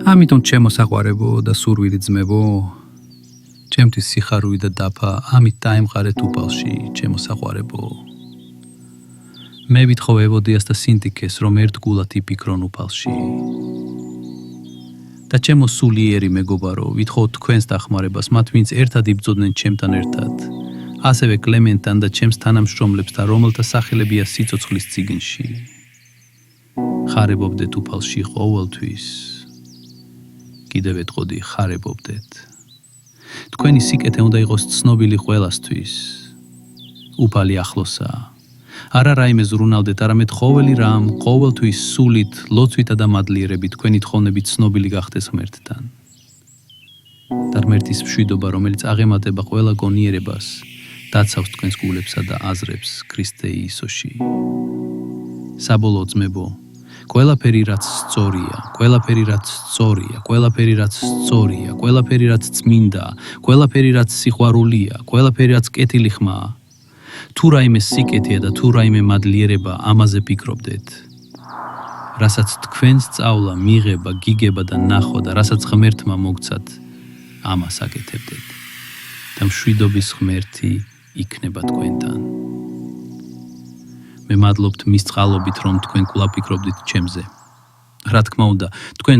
ამიტომ ჩემო საყვარებო და სურვილი ძმებო, ჩემთვის სიხარული და დაფა ამით დაემყარეთ უფალში, ჩემო საყვარებო. მე ვითხოვ ევოდიას და სინტიქეს, რომ ერთგულად იფიქრონ უფალში. და ჩემო სულიერი მეგობარო, ვითხოვ თქვენს დახმარებას, მათ ვინც ერთად იბრძოდნენ ჩემთან ერთად, ასევე კლემენტთან და ჩემს თანამშრომლებთან, რომელთა სახელებია სიცოცხლის წიგნში. ხარებობდეთ უფალში ყოველთვის. კიდევ ეტყოდი, ხარებობდეთ. თქვენი სიკეთე უნდა იყოს ცნობილი ყველასთვის. უფალი ახლოსაა. არა რაიმე ზრუნავდეთ, არამედ ყოველი რამ, ყოველთვის სულით, ლოცვითა და მადლიერებით თქვენი თხოვნებით ცნობილი გახდეს ღმერთთან. და ღმერთის მშვიდობა, რომელიც აღემატება ყველა გონიერებას, დაცავს თქვენს გულებსა და აზრებს ქრისტე იესოში. საბოლოო ძმებო, ყველაფერი რაც სწორია, ყველაფერი რაც სწორია, ყველაფერი რაც სწორია, ყველაფერი რაც წმინდა, ყველაფერი რაც სიყვარულია, ყველაფერი რაც კეთილი ხმაა, თუ რაიმე სიკეთეა და თუ რაიმე მადლიერება, ამაზე ფიქრობდეთ. რასაც თქვენ სწავლა, მიღება, გიგება და ნახვა და რასაც ღმერთმა მოგცათ, ამას აკეთებდეთ. და მშვიდობის ღმერთი იქნება თქვენთან. მე მადლობთ მის წყალობით, რომ თქვენ კვლავ ფიქრობდით ჩემზე. რა თქმა უნდა, თქვენ